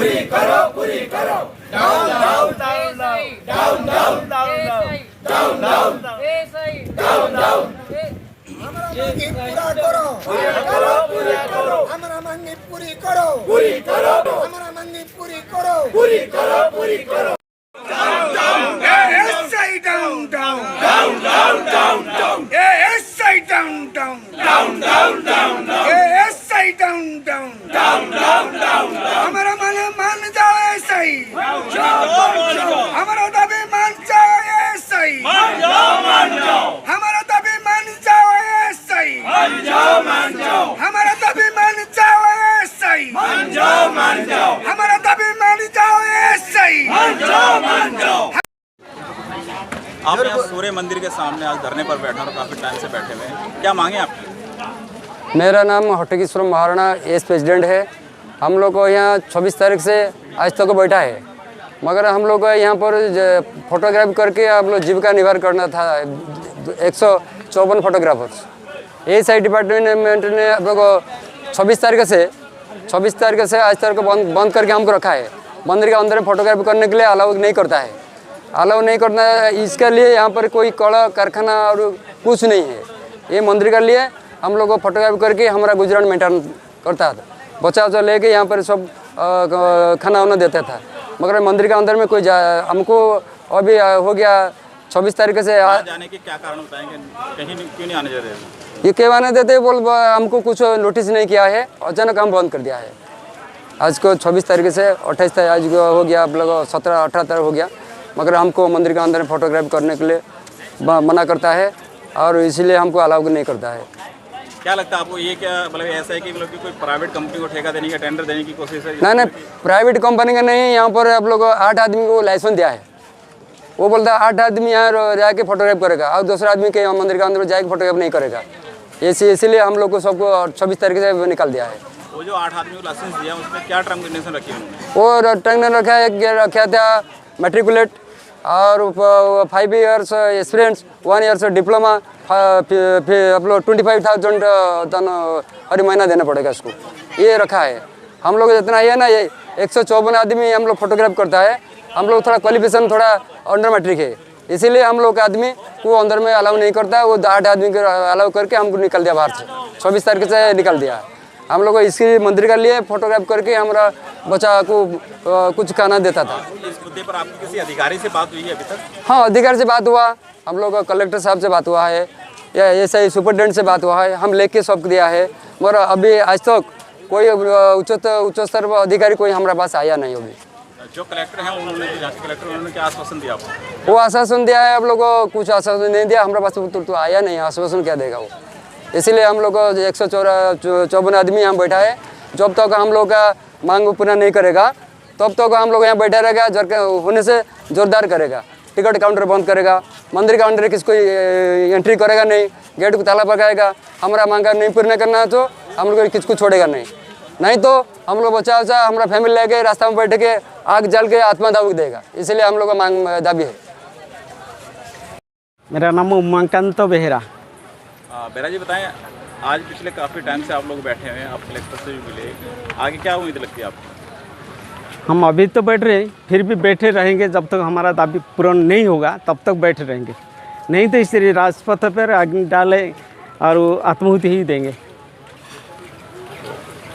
पूरी करो down down down down down down down down down down पूरा करो हमारा मांगे पूरी करो हमारा मांगे पूरी करो पूरी करो down down SI down down down down down down SI down down down down down SI down down down down down हमारा मान जाओ एसआई हमारा दाबी मान जाओ एसआई हमारा दाबी मान जाओ एसआई हमारा दाबी मान जाओ एसआई हमारा दाबी मान जाओ एसआई आप यहाँ सूर्य मंदिर के सामने आज धरने पर बैठे और काफ़ी टाइम से बैठे हुए हैं, क्या मांगे आपकी? मेरा नाम हटकेश्वर महाराणा एस प्रेसिडेंट है। हम लोग को यहाँ 26 तारीख से आज तक बैठा है, मगर हम लोग को यहाँ पर फोटोग्राफ करके आप लोग जीविका निर्वाह करना था। 154 फोटोग्राफर्स एएसआई डिपार्टमेंट ने आप लोग को 26 तारीख से आज तक बंद करके हमको रखा है। मंदिर के अंदर फोटोग्राफी करने के लिए अलाउ नहीं करता है। इसके लिए यहाँ पर कोई कड़ा कारखाना और कुछ नहीं है। ये मंदिर के लिए हम लोग को फोटोग्राफी करके हमारा गुजरान मेंटेन करता था। बच्चा उच्चा लेके यहाँ पर सब खाना वाना देता था, मगर मंदिर के अंदर में कोई हमको अभी हो गया 26 तारीख से जाने के क्या कारण बताएंगे? कहीं क्यों नहीं आने दे रहे? ये क्यों आने देते बोल हमको कुछ नोटिस नहीं किया है, अचानक हम बंद कर दिया है। आज को 26 तारीख से 28 तारीख आज हो गया, आप लोग 17-18 तारीख हो गया, मगर हमको मंदिर के अंदर फोटोग्राफ करने के लिए मना करता है और इसीलिए हमको अलाउ नहीं करता है। क्या लगता है आपको, ये क्या मतलब ऐसा है कि मतलब कि कोई प्राइवेट कंपनी को ठेका देने का टेंडर देने की कोशिश है? नहीं, प्राइवेट कंपनी का नहीं। यहाँ पर आप लोग 8 आदमी को लाइसेंस दिया है। वो बोलता है 8 आदमी यहाँ जाके फोटोग्राफ करेगा और दूसरा आदमी के मंदिर के अंदर जाके फोटोग्राफ नहीं करेगा। इसीलिए हम लोग को सबको 26 तारीख से निकाल दिया है। वो जो 8 आदमी को लाइसेंस दिया उसमें क्या टर्म कंडीशन रखी है उन्होंने? वो टर्म रखा था मैट्रिकुलेट और 5 years एक्सपीरियंस, 1 year डिप्लोमा, फिर आप लोग 25,000 हर महीना देना पड़ेगा इसको, ये रखा है। हम लोग जितना ये ना, ये 154 आदमी हम लोग फोटोग्राफ करता है। हम लोग थोड़ा क्वालिफिकेशन थोड़ा अंडर मैट्रिक है, इसीलिए हम लोग आदमी को अंदर में अलाउ नहीं करता है। वो 8 आदमी को अलाउ करके हमको निकल दिया बाहर से, 24 तारीख से निकल दिया। हम लोग इसी मंदिर के लिए फोटोग्राफ करके हमारा बच्चा को कुछ खाना देता था। इस मुद्दे पर आपकी किसी अधिकारी से बात हुई है अभी तक? हाँ, अधिकारी से बात हुआ, हम लोग कलेक्टर साहब से बात हुआ है, या ऐसे सुपरटेंडेंट से बात हुआ है, हम लेके सब दिया है, मगर अभी आज तक कोई उच्च स्तर पर अधिकारी कोई हमारे पास आया नहीं। अभी जो कलेक्टर हैं उन्होंने क्या आश्वासन दिया आपको? वो आश्वासन दिया है, आप लोग को कुछ आश्वासन नहीं दिया हमारे पास, तो आया नहीं। आश्वासन क्या देगा वो? इसीलिए हम लोग को 154 आदमी यहाँ बैठा है। जब तक हम लोग का मांग पूरा नहीं करेगा तब तक हम लोग यहाँ बैठा रहेगा। होने से जोरदार करेगा, टिकट काउंटर बंद करेगा, मंदिर के अंदर किसको एंट्री करेगा नहीं, गेट को ताला पकाएगा। हमारा मांगा नहीं पूर्ण करना तो हम लोग किसको छोड़ेगा नहीं तो हम लोग बच्चा हमारा फैमिली लेके रास्ता में बैठ के आग जल के आत्मा दाव देगा। इसलिए हम लोग का मांग दाबी है। मेरा नाम उमाकांत बेहरा। बेहरा जी बताएं, आज पिछले काफ़ी टाइम से आप लोग बैठे हुए हैं, आप कलेक्टर से भी मिले, आगे क्या उम्मीद लगती है आपको? हम अभी तो बैठ रहे हैं, फिर भी बैठे रहेंगे जब तक हमारा दाबी पूर्ण नहीं होगा, तब तक बैठे रहेंगे। नहीं तो इस राजपथ पर आगे डाले और आत्माहुति ही देंगे।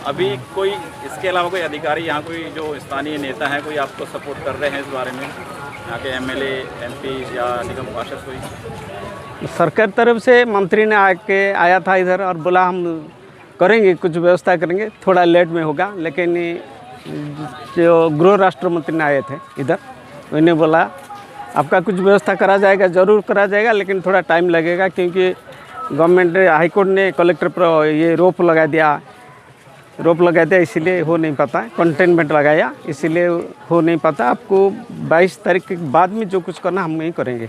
अभी कोई इसके अलावा कोई अधिकारी यहाँ कोई जो स्थानीय नेता है कोई आपको सपोर्ट कर रहे हैं इस बारे में? यहाँ के एमएलए, एमपी या निगम पार्षद कोई? सरकार तरफ से मंत्री ने आया था इधर और बोला हम करेंगे, कुछ व्यवस्था करेंगे, थोड़ा लेट में होगा। लेकिन जो गृह राष्ट्र मंत्री ने आए थे इधर, उन्होंने बोला आपका कुछ व्यवस्था करा जाएगा, ज़रूर करा जाएगा, लेकिन थोड़ा टाइम लगेगा, क्योंकि गवर्नमेंट हाईकोर्ट ने कलेक्टर पर ये रोक लगा दिया, इसीलिए हो नहीं पाता। कंटेनमेंट लगाया, इसीलिए हो नहीं पाता। आपको 22 तारीख के बाद में जो कुछ करना हम नहीं करेंगे।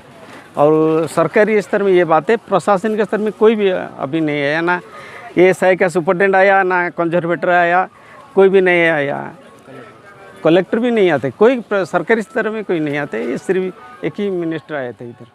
और सरकारी स्तर में ये बात है, प्रशासन के स्तर में कोई भी अभी नहीं आया, ना एएसआई का सुपरटेंडेंट आया, ना कंजर्वेटर आया, कोई भी नहीं आया, कलेक्टर भी नहीं आते, कोई सरकारी स्तर में कोई नहीं आते। ये सिर्फ एक ही मिनिस्टर आए थे इधर।